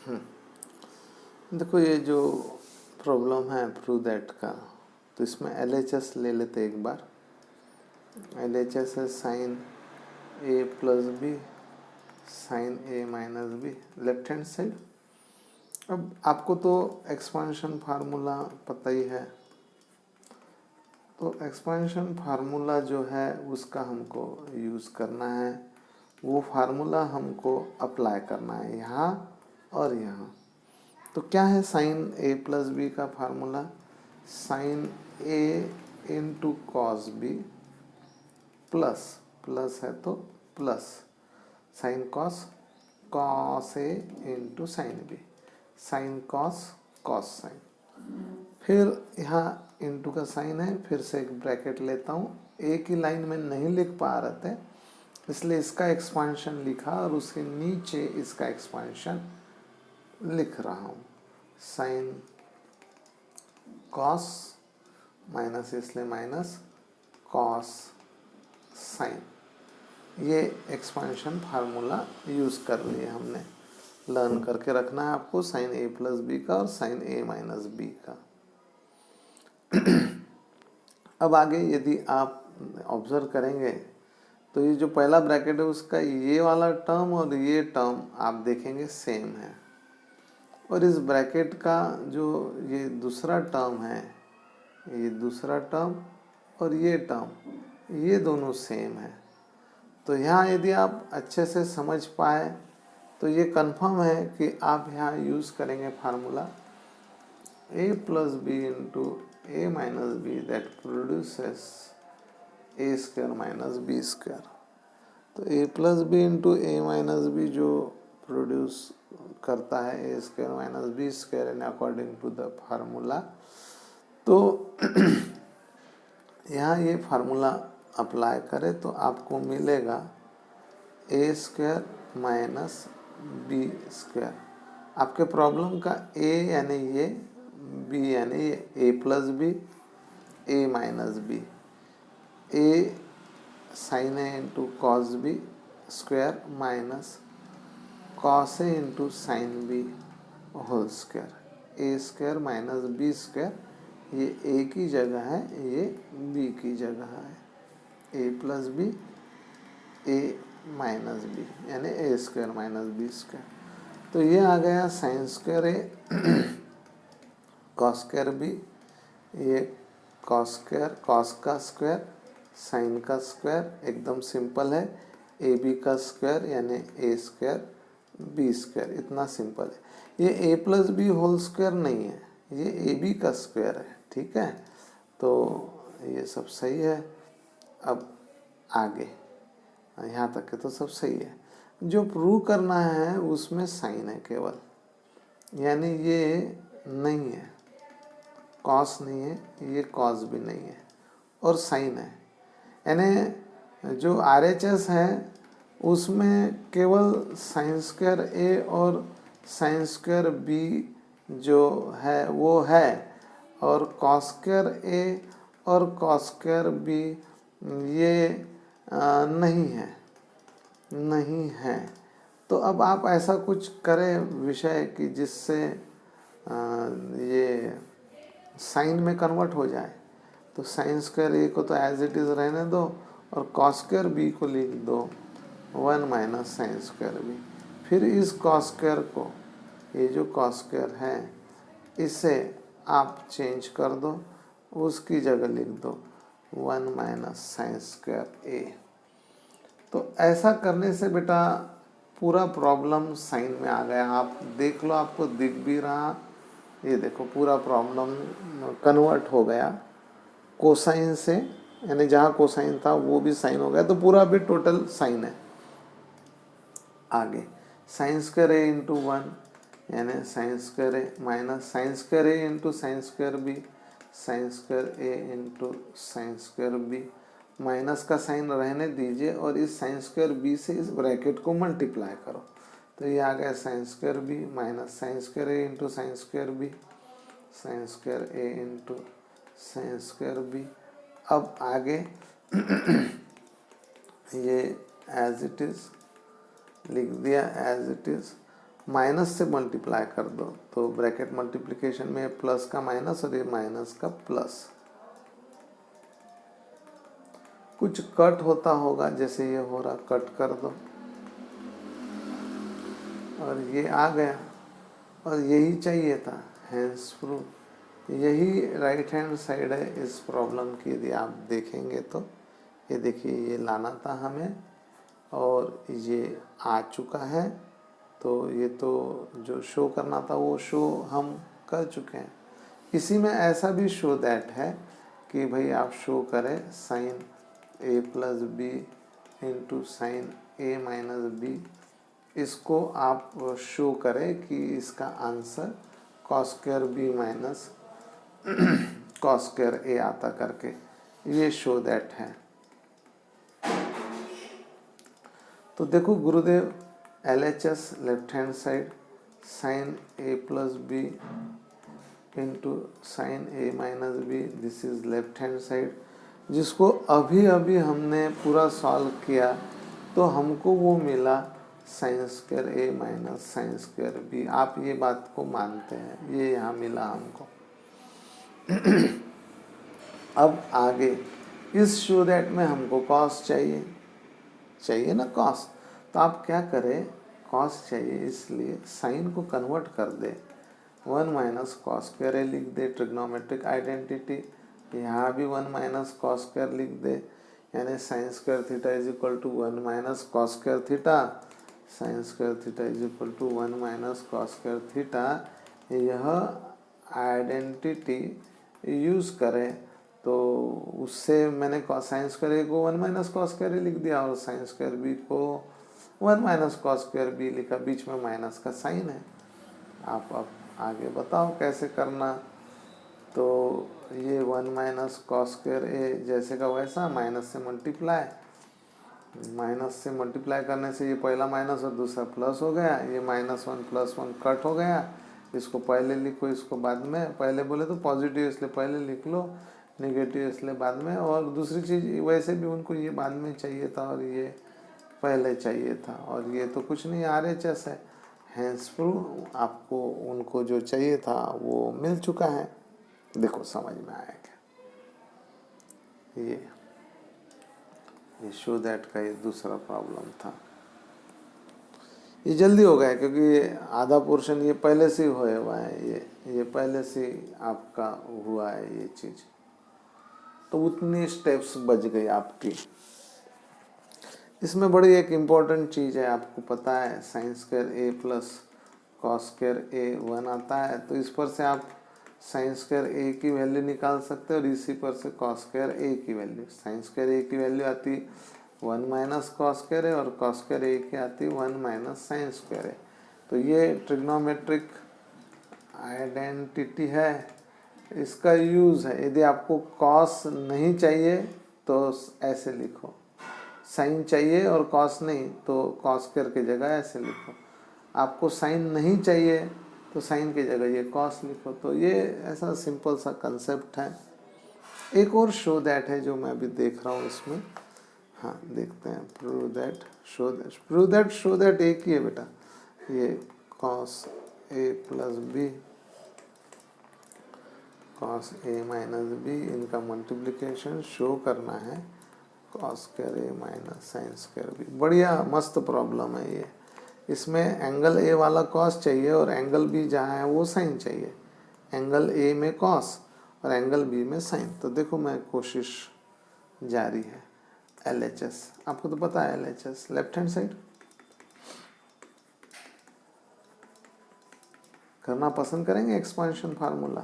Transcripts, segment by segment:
देखो ये जो प्रॉब्लम है प्रूव दैट का, तो इसमें LHS ले लेते एक बार। LHS है sine A plus B sine A minus B left hand side. अब आपको तो एक्सपांशन फार्मूला पता ही है, तो एक्सपांशन फार्मूला जो है उसका हमको यूज़ करना है। वो फार्मूला हमको अप्लाई करना है यहाँ और यहाँ। तो क्या है साइन ए प्लस बी का formula? Sine A into cos B plus plus है तो plus sine cos cos A into sine B sine cos cos sine. फिर यहाँ इंटू का साइन है, फिर से एक ब्रैकेट लेता हूँ। एक ही लाइन में नहीं लिख पा रहे थे इसलिए इसका एक्सपांशन लिखा और उसके नीचे इसका एक्सपांशन लिख रहा हूँ। साइन कॉस माइनस इसलिए माइनस कॉस साइन, ये एक्सपांशन फार्मूला यूज़ कर लिए हमने। लर्न करके रखना है आपको साइन ए प्लस बी का और साइन ए माइनस बी का। अब आगे यदि आप ऑब्जर्व करेंगे तो ये जो पहला ब्रैकेट है उसका ये वाला टर्म और ये टर्म आप देखेंगे सेम है, और इस ब्रैकेट का जो ये दूसरा टर्म है, ये दूसरा टर्म और ये टर्म, ये दोनों सेम है। तो यहाँ यदि आप अच्छे से समझ पाए तो ये कंफर्म है कि आप यहाँ यूज़ करेंगे formula a plus B into A minus B that produces A square minus B square. तो a plus B into A minus B जो प्रोड्यूस करता है A square minus B square in according to the formula. तो यहाँ ये formula apply करें तो आपको मिलेगा A square minus B square. आपके प्रॉब्लम का ए यानी ये, बी यानी ये, A plus B A minus B, A sine A into cos B square minus cos A into sine B whole square. A square minus B square, ये A की जगह है, ये बी की जगह है। ए plus B A minus B यानी ए square minus B square. तो ये आ गया साइन स्क्वायर ए कॉस स्क्वायर बी, ये कॉस स्क्वायर कॉस का स्क्वायर साइन का स्क्वायर, एकदम सिंपल है। ए बी का स्क्वायर यानी ए स्क्वायर बी स्क्वायर, इतना सिंपल है। ये A plus B whole square नहीं है, ये ए बी का स्क्वायर है, ठीक है। तो ये सब सही है। अब आगे यहाँ तक के तो सब सही है। जो प्रूव करना है उसमें साइन है केवल, यानी ये नहीं है, कॉस नहीं है, ये कॉस भी नहीं है, और साइन है। यानी जो RHS है उसमें केवल साइन स्क्वायर ए और साइन स्क्वायर बी जो है वो है, और कॉस स्क्वायर ए और कॉस स्क्वायर बी ये नहीं है, नहीं है। तो अब आप ऐसा कुछ करें विषय कि जिससे ये साइन में कन्वर्ट हो जाए। तो साइन स्क्वायर ए को तो एज इट इज़ रहने दो और कॉस स्क्वायर बी को लिख दो 1 माइनस साइन स्क्वायर बी। फिर इस कॉस स्क्वायर को, ये जो कॉस स्क्वायर है इसे आप चेंज कर दो, उसकी जगह लिख दो 1 माइनस साइन स्क्वायर ए। तो ऐसा करने से बेटा पूरा प्रॉब्लम साइन में आ गया। आप देख लो, आपको दिख भी रहा, ये देखो पूरा प्रॉब्लम कन्वर्ट हो गया कोसाइन से, यानी जहाँ कोसाइन था वो भी साइन हो गया, तो पूरा भी टोटल साइन है। आगे साइन स्क्वायर ए इंटू 1 यानी sine square A minus sine square A into sine square B sine square A into sine square B. Minus का साइन रहने दीजिए और इस साइन स्क्वायर बी से इस ब्रैकेट को मल्टीप्लाई करो, तो ये आ गया sine square B minus sine square A into sine square B sine square A into sine square B. अब आगे ये एज इट इज़ लिख दिया, एज इट इज़। माइनस से मल्टीप्लाई कर दो तो ब्रैकेट मल्टीप्लिकेशन में प्लस का माइनस और ये माइनस का प्लस। कुछ कट होता होगा, जैसे ये हो रहा, कट कर दो और ये आ गया और यही चाहिए था। हैंस प्रूफ यही राइट हैंड साइड है इस प्रॉब्लम की। यदि आप देखेंगे तो ये देखिए, ये लाना था हमें और ये आ चुका है। तो ये तो जो शो करना था वो शो हम कर चुके हैं। इसी में ऐसा भी शो दैट है कि भाई आप शो करें sine A plus B into sine A minus B, इसको आप शो करें कि इसका answer cos square B minus cos square A आता करके, ये शो दैट है। तो देखो गुरुदेव, LHS left hand side sine A plus B into sine A minus B, this is left hand side, जिसको अभी अभी हमने पूरा सॉल्व किया तो हमको वो मिला sign square A minus sine square B. आप ये बात को मानते हैं, ये यहाँ मिला हमको। अब आगे इस शो दैट में हमको कॉस चाहिए ना कॉस, तो आप क्या करें, कॉस चाहिए इसलिए साइन को कन्वर्ट कर दे, 1 माइनस कॉस स्क्वायर ए लिख दे, ट्रिग्नोमेट्रिक आइडेंटिटी। यहाँ भी 1 माइनस कॉस स्क्वायर लिख दे, यानी sine square theta is equal to 1 minus cos square theta, sine square theta is equal to 1 minus cos square theta. यह आइडेंटिटी यूज़ करें तो उससे मैंने साइन स्क्वायर ए को 1 माइनस कॉस स्क्वायर ए लिख दिया और साइन स्क्वायर बी को 1 माइनस कॉस स्क्वायर बी लिखा, बीच में माइनस का साइन है। आप अब आगे बताओ कैसे करना। तो ये 1 माइनस कॉस स्क्वायर ए जैसे का वैसा, माइनस से मल्टीप्लाई, माइनस से मल्टीप्लाई करने से ये पहला माइनस और दूसरा प्लस हो गया, ये -1 + 1 कट हो गया। इसको पहले लिखो, इसको बाद में, पहले बोले तो पॉजिटिव इसलिए पहले लिख लो, नेगेटिव इसलिए बाद में। और दूसरी चीज़, वैसे भी उनको ये बाद में चाहिए था और ये पहले चाहिए था, और ये तो कुछ नहीं RHS है। हैंस प्रूफ आपको उनको जो चाहिए था वो मिल चुका है। देखो समझ में आएगा। ये शो दैट का ये दूसरा प्रॉब्लम था। ये जल्दी हो गया क्योंकि ये आधा पोर्शन ये पहले से ही होया हुआ है, ये पहले से आपका हुआ है ये चीज़, तो उतनी स्टेप्स बच गई आपकी। इसमें बड़ी एक इम्पॉर्टेंट चीज़ है, आपको पता है साइन स्क्वायर ए प्लस कॉस स्क्वायर ए 1 आता है, तो इस पर से आप साइन स्क्वायर ए की वैल्यू निकाल सकते हो और इसी पर से कॉस स्क्वायर ए की वैल्यू। साइन स्क्वायर ए की वैल्यू आती 1 माइनस कॉस स्क्वायर है और कॉस स्क्वायर ए की आती 1 माइनस साइन स्क्वायर है। तो ये ट्रिग्नोमेट्रिक आइडेंटिटी है, इसका यूज़ है। यदि आपको कॉस नहीं चाहिए तो ऐसे लिखो, साइन चाहिए और कॉस नहीं तो कॉस स्क्वायर की जगह ऐसे लिखो। आपको साइन नहीं चाहिए तो साइन की जगह ये कॉस लिखो। तो ये ऐसा सिंपल सा कंसेप्ट है। एक और शो दैट है जो मैं अभी देख रहा हूँ इसमें, हाँ देखते हैं। प्रूव दैट, शो दैट एक ही है बेटा, ये cos A plus B cos A minus B, इनका मल्टीप्लिकेशन शो करना है cos square A minus sine square B. बढ़िया मस्त प्रॉब्लम है ये। इसमें एंगल ए वाला कॉस चाहिए और एंगल बी जहाँ है वो साइन चाहिए। एंगल ए में कॉस और एंगल बी में साइन। तो देखो मैं कोशिश जारी है। LHS आपको तो पता है, LHS लेफ्ट हैंड साइड करना पसंद करेंगे एक्सपांशन फार्मूला।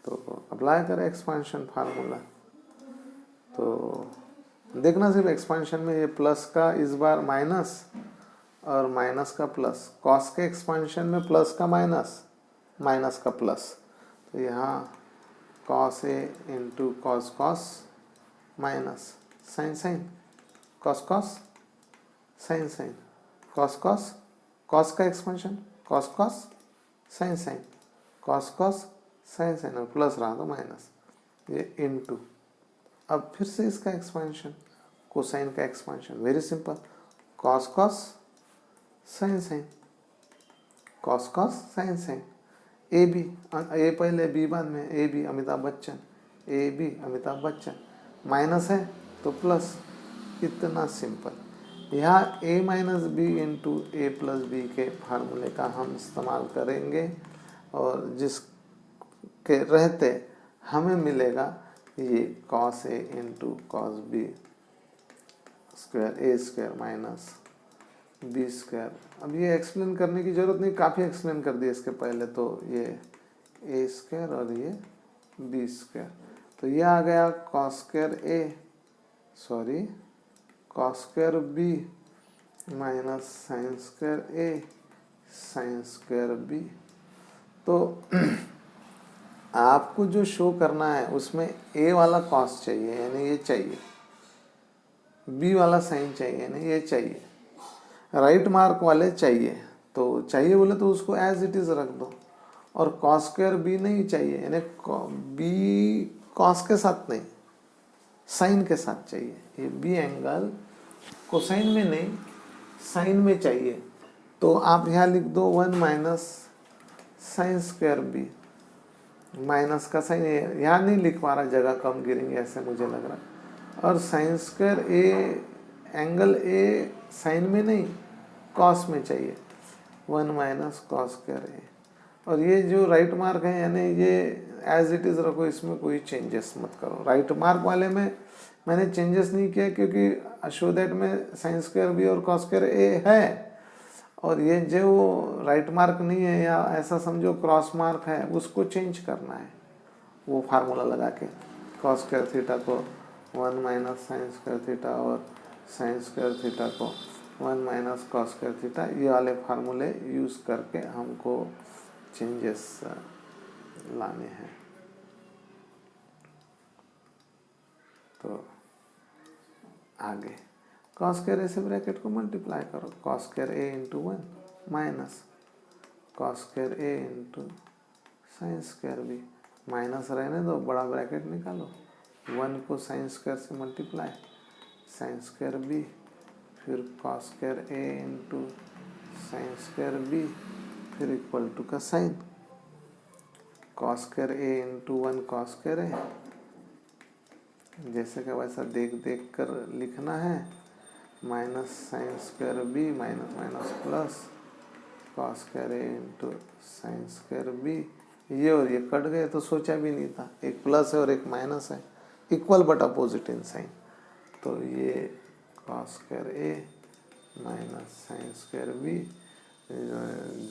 तो अप्लाई करें एक्सपांशन फार्मूला। तो देखना सिर्फ एक्सपांशन में ये प्लस का इस बार माइनस और माइनस का प्लस, कॉस के एक्सपांशन में प्लस का माइनस, माइनस का प्लस। तो यहाँ cos A into cos cos minus sine sine, cos cos sine sine, cos cos, cos का expansion cos cos sine sine, cos cos sine sine और plus रहा तो माइनस, ये इनटू। अब फिर से इसका एक्सपेंशन कोसाइन का expansion, very simple, cos cos sine sine, cos cos sine sine, A B, A पहले बी बाद में, A B Amitabh Bachchan, A B Amitabh Bachchan, minus है तो प्लस, इतना सिंपल। यहाँ a minus B into A plus B के फार्मूले का हम इस्तेमाल करेंगे और जिसके रहते हमें मिलेगा ये cos a into cos B square, A square minus B square. अब ये एक्सप्लेन करने की ज़रूरत नहीं, काफ़ी एक्सप्लेन कर दिया इसके पहले, तो ये ए स्क्वायर और ये बी स्क्वायर, तो ये आ गया cos square A, sorry cos square B minus sine square A sine square B. तो आपको जो शो करना है उसमें ए वाला कॉस चाहिए यानी ये चाहिए, बी वाला साइन चाहिए यानी ये चाहिए, राइट मार्क वाले चाहिए, तो चाहिए बोले तो उसको एज इट इज़ रख दो, और कॉस स्क्वायर बी नहीं चाहिए यानी बी कॉस के साथ नहीं साइन के साथ चाहिए, ये बी एंगल कोसाइन में नहीं साइन में चाहिए, तो आप यहाँ लिख दो 1 minus sine square B, minus का साइन यहाँ नहीं लिख पा रहा, जगह कम गिरेंगे ऐसे मुझे लग रहा, और sine square A angle A sine में नहीं कॉस में चाहिए, 1 माइनस कॉस स्क्वायर ए, और ये जो राइट मार्क है यानी ये एज इट इज़ रखो, इसमें कोई चेंजेस मत करो। राइट मार्क वाले में मैंने चेंजेस नहीं किया क्योंकि शो दैट में साइन स्क्वायर बी और कॉस स्क्वायर ए है, और ये जो राइट मार्क नहीं है या ऐसा समझो क्रॉस मार्क है उसको चेंज करना है, वो फार्मूला लगा के कॉस स्क्वायर थीटा को 1 माइनस साइन स्क्वायर थीटा और साइन स्क्वायर थीटा को 1 माइनस कॉस स्क्वायर थीटा, ये वाले फार्मूले यूज़ करके हमको चेंजेस लाने हैं। तो आगे कॉस स्क्वायर ए से ब्रैकेट को मल्टीप्लाई करो, cos square A into 1 minus cos square A into sine square B, minus रहने दो, बड़ा ब्रैकेट निकालो, 1 को साइन स्क्वायर से मल्टीप्लाई साइन स्क्वायर बी, फिर cos square A into sine square B, फिर इक्वल टू का sine cos square A into 1 cos square A, जैसे कि वैसा देख देख कर लिखना है, minus sine square B minus minus plus cos square A into sine square B, ये और ये कट गए तो सोचा भी नहीं था, एक प्लस है और एक माइनस है, equal but opposite in sign, तो ये cos square A minus sine square B,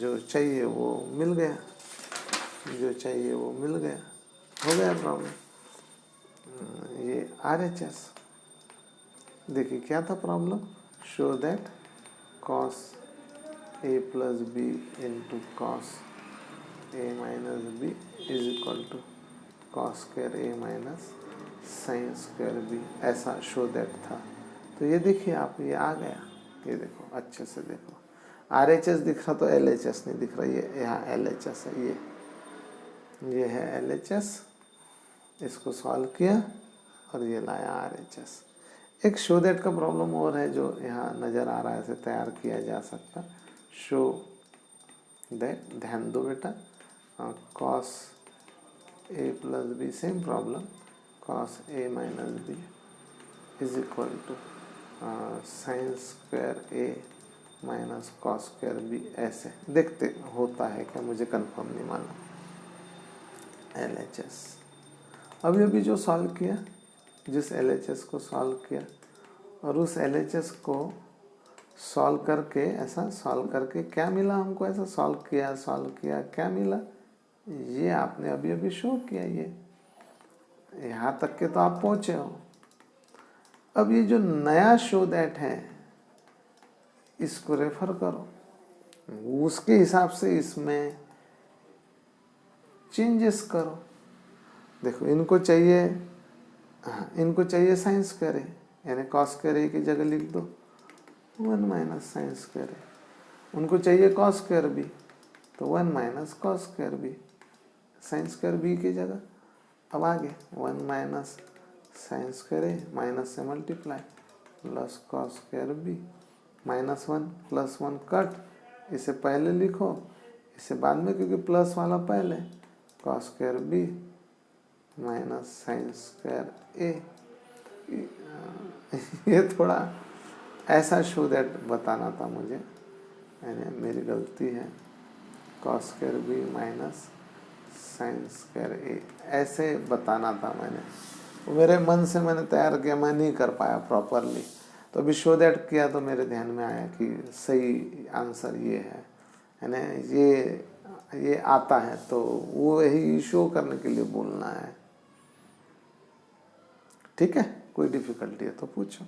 जो चाहिए वो मिल गया, जो चाहिए वो मिल गया, हो गया प्रॉब्लम। ये RHS देखिए क्या था problem, show that cos A plus B into cos A minus B is equal to cos square A minus sine square B, ऐसा शो दैट था। तो ये देखिए आप, ये आ गया, ये देखो अच्छे से देखो, RHS दिख रहा तो LHS नहीं दिख रहा, ये यहाँ LHS है, ये है LHS, इसको सॉल्व किया और ये लाया RHS। एक शो दैट का प्रॉब्लम और है जो यहाँ नज़र आ रहा है, इसे तैयार किया जा सकता, शो दैट, ध्यान दो बेटा, cos A plus B same problem, cos A minus B is equal to sine square A minus cos square B, ऐसे देखते होता है क्या, मुझे कंफर्म नहीं मालूम। LHS अभी अभी जो सॉल्व किया, जिस LHS को सॉल्व किया और उस LHS को सॉल्व करके, ऐसा सॉल्व करके क्या मिला हमको, ऐसा सॉल्व किया क्या मिला, ये आपने अभी अभी शो किया, ये यहाँ तक के तो आप पहुँचे हो। अब ये जो नया शो दैट है इसको रेफर करो, उसके हिसाब से इसमें चेंजेस करो। देखो इनको चाहिए, इनको चाहिए साइन स्क्वायर ए, यानी कॉस स्क्वायर ए की जगह लिख दो 1 माइनस साइन स्क्वायर ए, उनको चाहिए कॉस स्क्वायर बी तो 1 minus cos square B, sine square B की जगह, अब आगे 1 minus sine square A, minus से multiply plus cos square B, -1 +1 cut, इसे पहले लिखो, इसे बाद में, क्योंकि प्लस वाला पहले, cos square B minus sine square A. ये थोड़ा ऐसा शो दैट बताना था मुझे, यानी मेरी गलती है। Cos square B minus sine square A, ऐसे बताना था मैंने, मेरे मन से मैंने तैयार किया, मैं नहीं कर पाया प्रॉपरली, तो अभी शो दैट किया तो मेरे ध्यान में आया कि सही आंसर ये है ना, ये आता है, तो वो यही शो करने के लिए बोलना है। ठीक है, कोई डिफिकल्टी है तो पूछो।